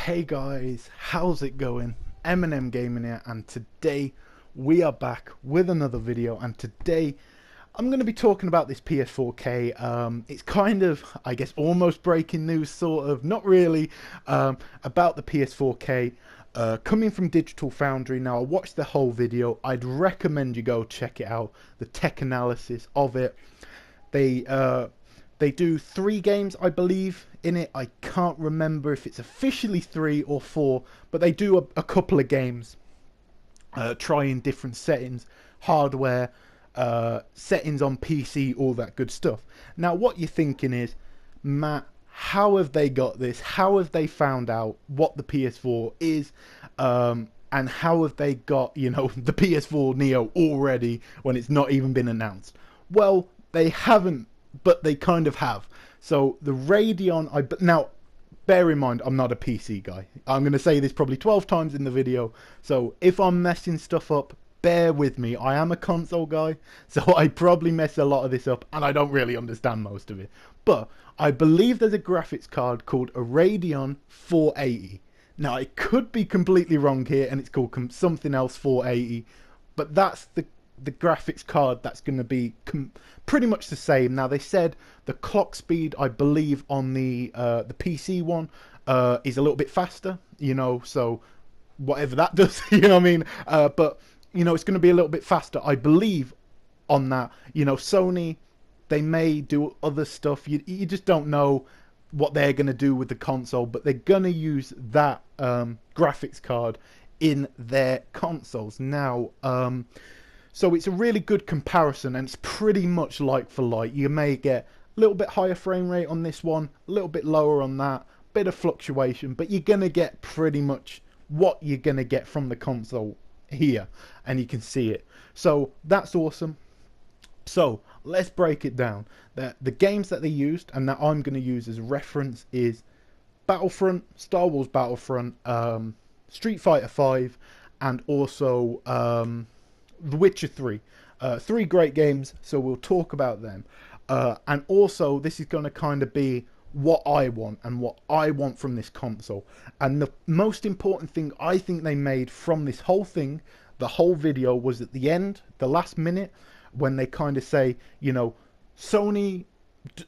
Hey guys, how's it going? M Gaming here, and today we are back with another video. And today I'm going to be talking about this PS4K. It's kind of, I guess, almost breaking news, sort of, not really, about the PS4K coming from Digital Foundry. Now, I watched the whole video. I'd recommend you go check it out, the tech analysis of it. They do 3 games, I believe, in it. I can't remember if it's officially 3 or 4, but they do a couple of games, trying different settings, hardware, settings on PC, all that good stuff. Now, what you're thinking is, Matt, how have they got this? How have they found out what the PS4 is? And how have they got, the PS4 Neo already when it's not even been announced? Well, they haven't, but they kind of have. So the Radeon, now bear in mind, I'm not a PC guy. I'm going to say this probably 12 times in the video. So if I'm messing stuff up, bear with me. I am a console guy, so I probably mess a lot of this up, and I don't really understand most of it. But I believe there's a graphics card called a Radeon 480. Now, I could be completely wrong here, and it's called something else 480, but that's the graphics card that's going to be pretty much the same. Now, they said the clock speed, I believe, on the PC one is a little bit faster, so whatever that does, you know what I mean? But, it's going to be a little bit faster, I believe, on that. Sony, they may do other stuff. You just don't know what they're going to do with the console, but they're going to use that graphics card in their consoles. Now, so it's a really good comparison, and it's pretty much like for like. You may get a little bit higher frame rate on this one, a little bit lower on that, bit of fluctuation, but you're going to get pretty much what you're going to get from the console here, and you can see it. So that's awesome. So let's break it down. The games that they used and that I'm going to use as a reference is Battlefront, Star Wars Battlefront, Street Fighter 5, and also The Witcher 3. 3 great games, so we'll talk about them. And also, this is going to kind of be what I want and what I want from this console. And the most important thing I think they made from this whole thing, the whole video, was at the end, the last minute, when they kind of say, Sony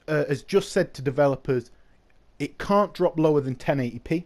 has just said to developers, it can't drop lower than 1080p.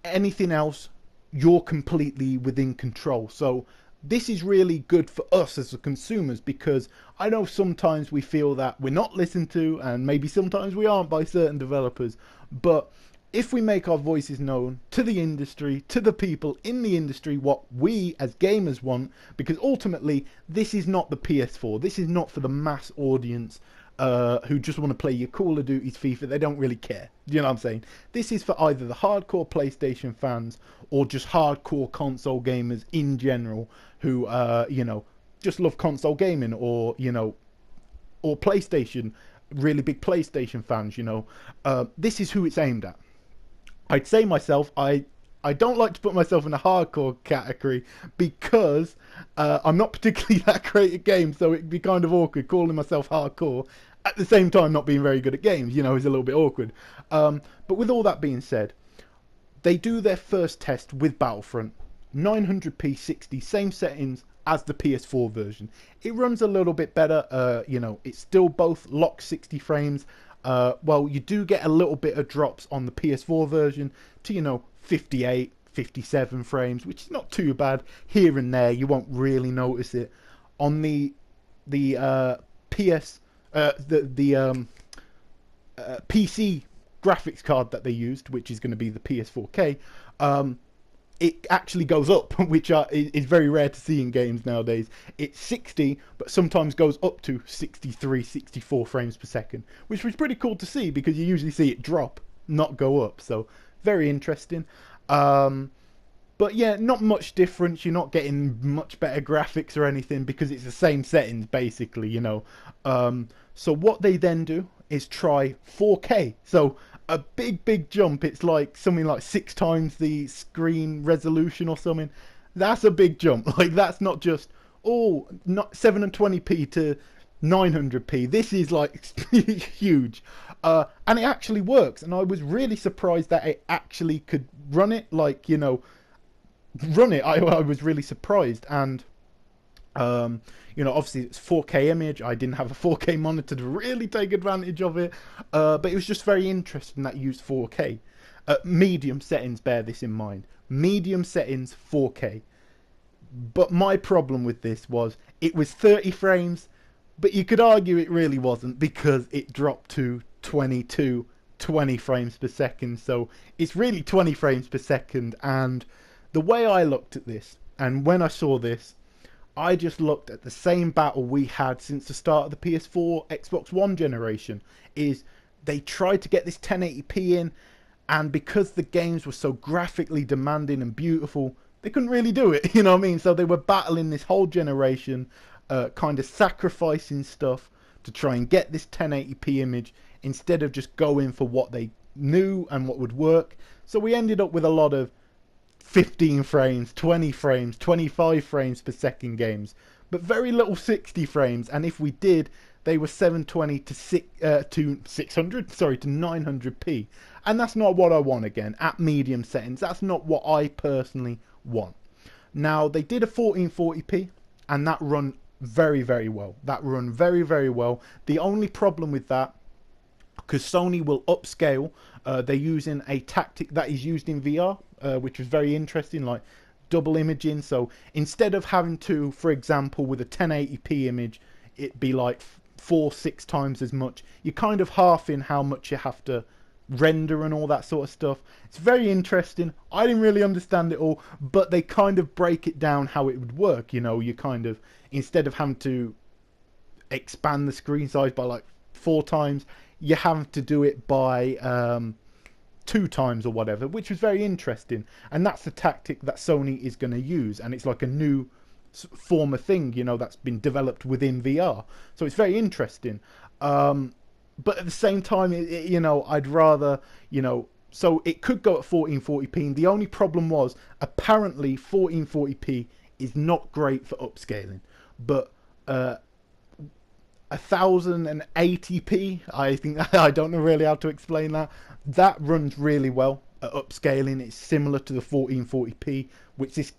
Anything else, you're completely within control. So this is really good for us as the consumers, because I know sometimes we feel that we're not listened to, and maybe sometimes we aren't by certain developers. But if we make our voices known to the industry, to the people in the industry, what we as gamers want, because ultimately this is not the PS4. This is not for the mass audience who just want to play your Call of Duty's, FIFA. They don't really care. You know what I'm saying? This is for either the hardcore PlayStation fans or just hardcore console gamers in general who, just love console gaming, or, or PlayStation, really big PlayStation fans, This is who it's aimed at. I'd say myself, I don't like to put myself in a hardcore category because I'm not particularly that great at games, so it'd be kind of awkward calling myself hardcore at the same time not being very good at games, is a little bit awkward. But with all that being said, they do their first test with Battlefront, 900p 60, same settings as the PS4 version. It runs a little bit better, it's still both locked 60 frames. Well, you do get a little bit of drops on the PS4 version to, 58, 57 frames, which is not too bad. Here and there, you won't really notice it. On the PC graphics card that they used, which is going to be the PS4K, it actually goes up, which is very rare to see in games nowadays. It's 60, but sometimes goes up to 63, 64 frames per second, which was pretty cool to see, because you usually see it drop, not go up. So very interesting. But yeah, not much difference. You're not getting much better graphics or anything, because it's the same settings basically, So what they then do is try 4K. So a big jump. It's like something like 6 times the screen resolution or something. That's a big jump. Like, that's not just not 720p to 900p. This is like huge, and it actually works. And I was really surprised that it actually could run it, like, you know, run it, I was really surprised. And you know, obviously it's 4K image. I didn't have a 4K monitor to really take advantage of it, but it was just very interesting that it used 4K. Medium settings, bear this in mind. Medium settings, 4K. But my problem with this was it was 30 frames, but you could argue it really wasn't, because it dropped to 20 frames per second. So it's really 20 frames per second. And the way I looked at this, and when I saw this, I just looked at the same battle we had since the start of the PS4, Xbox One generation. Is they tried to get this 1080p in, and because the games were so graphically demanding and beautiful, they couldn't really do it, you know what I mean? So they were battling this whole generation, kind of sacrificing stuff to try and get this 1080p image, instead of just going for what they knew and what would work. So we ended up with a lot of 15 frames, 20 frames, 25 frames per second games, but very little 60 frames. And if we did, they were 720 to 600, sorry, to 900p. And that's not what I want again at medium settings. That's not what I personally want. Now, they did a 1440p, and that run very, very well. That run very, very well. The only problem with that, because Sony will upscale, they're using a tactic that is used in VR, which was very interesting, like double imaging. So instead of having to, for example, with a 1080p image, it be like 4-6 times as much, you're kind of halving how much you have to render and all that sort of stuff. It's very interesting. I didn't really understand it all, but they kind of break it down how it would work. You know, you kind of, instead of having to expand the screen size by like 4 times, you have to do it by 2 times or whatever, which was very interesting. And that's the tactic that Sony is going to use, and it's like a new form of thing, you know, that's been developed within VR. So it's very interesting. But at the same time, you know, I'd rather, you know, so it could go at 1440p. And the only problem was, apparently 1440p is not great for upscaling, but 1080p, I think, I don't know really how to explain that. That runs really well at upscaling. It's similar to the 1440p, which this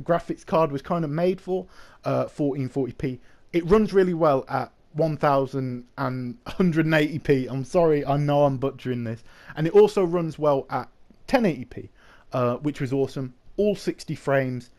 graphics card was kind of made for. 1440p. It runs really well at 1180p. I'm sorry, I know I'm butchering this. And it also runs well at 1080p, which was awesome. All 60 frames,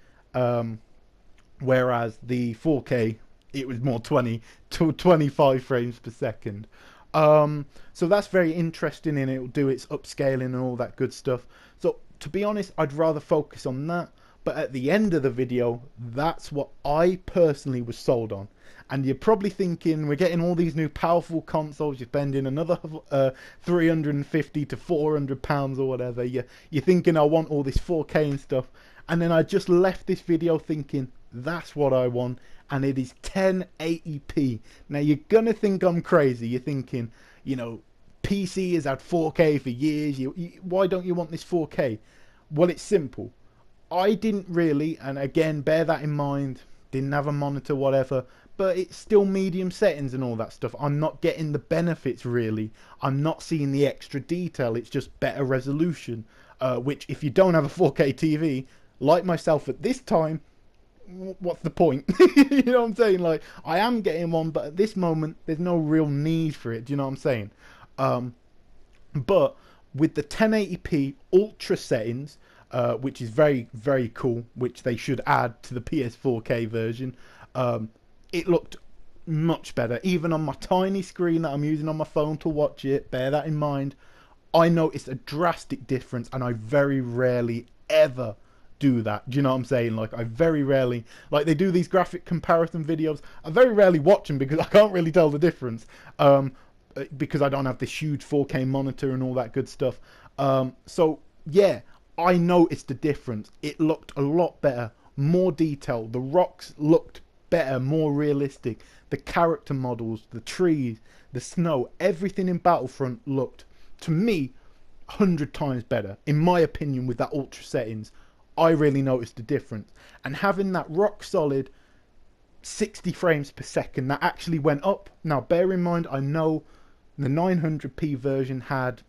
whereas the 4K, it was more 20 to 25 frames per second. So that's very interesting, and it'll do its upscaling and all that good stuff. So to be honest, I'd rather focus on that. But at the end of the video, that's what I personally was sold on. And you're probably thinking, we're getting all these new powerful consoles, you're spending another 350 to 400 pounds or whatever. You're thinking, I want all this 4K and stuff. And then I just left this video thinking, that's what I want. And it is 1080p. Now you're going to think I'm crazy. You're thinking, you know, PC has had 4K for years. Why don't you want this 4K? Well, it's simple. I didn't really, and again, bear that in mind, didn't have a monitor, whatever, but it's still medium settings and all that stuff. I'm not getting the benefits, really. I'm not seeing the extra detail. It's just better resolution, which if you don't have a 4K TV, like myself at this time, what's the point? You know what I'm saying? Like, I am getting one, but at this moment, there's no real need for it. Do you know what I'm saying? But with the 1080p ultra settings, which is very, very cool, which they should add to the PS4K version, it looked much better. Even on my tiny screen that I'm using on my phone to watch it, bear that in mind, I noticed a drastic difference, and I very rarely ever do that. Do you know what I'm saying? Like, I very rarely, like, they do these graphic comparison videos, I very rarely watch them because I can't really tell the difference, because I don't have this huge 4K monitor and all that good stuff. So yeah, I noticed the difference. It looked a lot better, more detailed. The rocks looked better, more realistic. The character models, the trees, the snow, everything in Battlefront looked, to me, 100 times better. In my opinion, with that ultra settings, I really noticed the difference. And having that rock solid 60 frames per second, that actually went up. Now, bear in mind, I know the 900p version had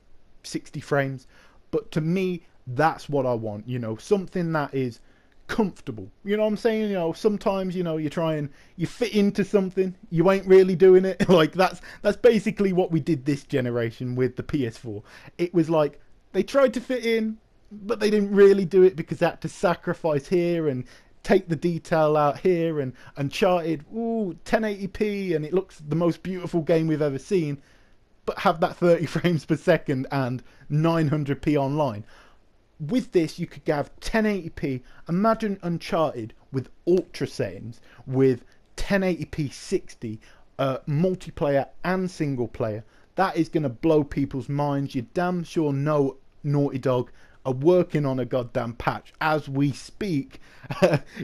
60 frames, but to me, That's what I want, you know, something that is comfortable. You know what I'm saying? You know, sometimes, you know, you try and you fit into something, you ain't really doing it. Like that's basically what we did this generation with the PS4. It was like they tried to fit in, but they didn't really do it because they had to sacrifice here and take the detail out here. And Uncharted, ooh, 1080p, and it looks the most beautiful game we've ever seen, but have that 30 frames per second and 900p online. With this, you could have 1080p. Imagine Uncharted with ultra settings, with 1080p 60, multiplayer and single player. That is going to blow people's minds. You're damn sure know Naughty Dog are working on a goddamn patch as we speak,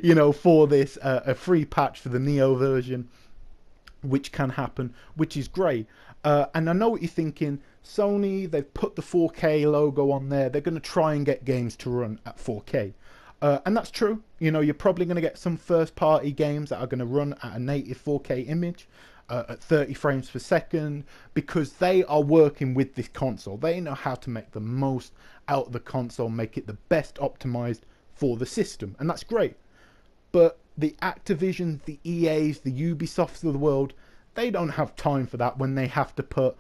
you know, for this, a free patch for the Neo version, which can happen, which is great. And I know what you're thinking, Sony, they've put the 4K logo on there, they're going to try and get games to run at 4K. And that's true, you know, you're probably going to get some first party games that are going to run at a native 4K image, at 30 frames per second, because they are working with this console. They know how to make the most out of the console, make it the best optimized for the system, and that's great. But the Activisions, the EAs, the Ubisofts of the world, they don't have time for that when they have to put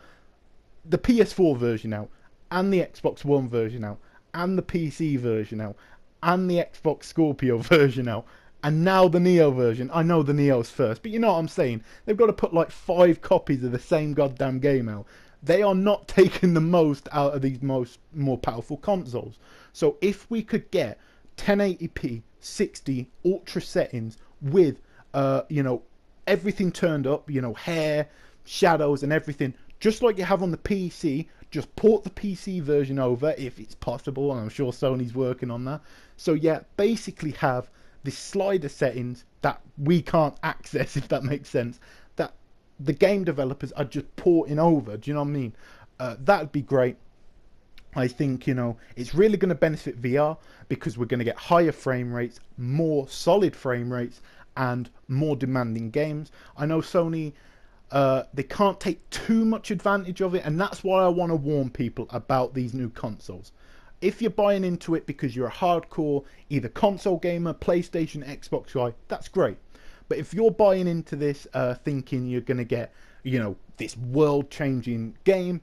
the PS4 version out, and the Xbox One version out, and the PC version out, and the Xbox Scorpio version out, and now the Neo version. I know the Neo's first, but you know what I'm saying. They've got to put like 5 copies of the same goddamn game out. They are not taking the most out of these more powerful consoles. So if we could get 1080p 60 ultra settings with you know, everything turned up, you know, hair, shadows and everything, just like you have on the PC, just port the PC version over if it's possible, and I'm sure Sony's working on that. So yeah, basically have this slider settings that we can't access, if that makes sense, that the game developers are just porting over. Do you know what I mean? That'd be great. I think, you know, it's really going to benefit VR because we're going to get higher frame rates, more solid frame rates, and more demanding games. I know Sony, they can't take too much advantage of it, and that's why I want to warn people about these new consoles. If you're buying into it because you're a hardcore either console gamer, PlayStation, Xbox guy, that's great. But if you're buying into this thinking you're going to get, you know, this world-changing game,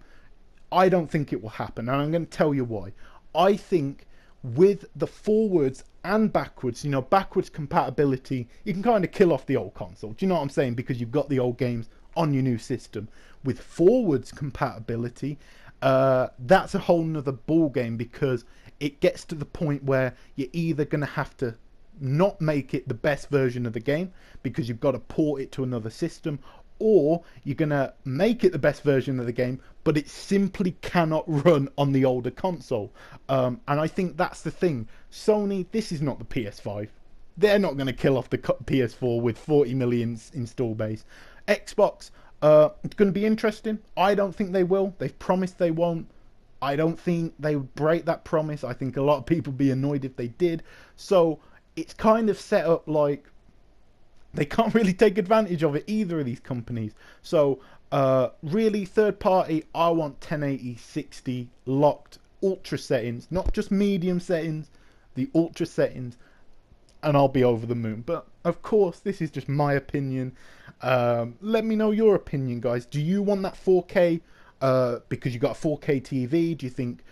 I don't think it will happen, and I'm going to tell you why. I think with the forwards and backwards, you know, backwards compatibility, you can kind of kill off the old console. Do you know what I'm saying? Because you've got the old games on your new system. With forwards compatibility, that's a whole nother ball game, because it gets to the point where you're either going to have to not make it the best version of the game because you've got to port it to another system, or you're going to make it the best version of the game but it simply cannot run on the older console. And I think that's the thing. Sony, this is not the PS5. They're not going to kill off the PS4 with 40 million install base. Xbox, it's going to be interesting. I don't think they will. They've promised they won't. I don't think they would break that promise. I think a lot of people would be annoyed if they did. So it's kind of set up like they can't really take advantage of it, either of these companies. So really, third party, I want 1080 60 locked ultra settings, not just medium settings, the ultra settings, and I'll be over the moon. But of course, this is just my opinion. Let me know your opinion, guys. Do you want that 4K because you got a 4K TV? Do you think,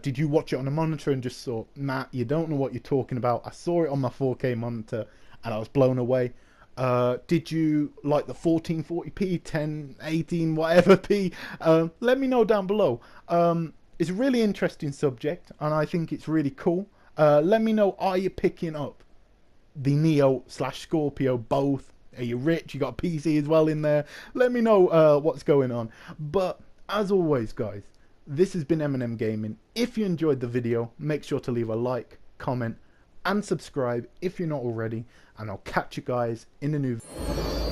did you watch it on a monitor and just thought, Matt, you don't know what you're talking about? I saw it on my 4K monitor and I was blown away. Did you like the 1440p, 1018, whatever p? Let me know down below. It's a really interesting subject and I think it's really cool. Let me know, are you picking up the Neo / Scorpio both? Are you rich? You got a PC as well in there? Let me know what's going on. But as always, guys, this has been M&M Gaming. If you enjoyed the video, make sure to leave a like, comment and subscribe if you're not already, and I'll catch you guys in a new video.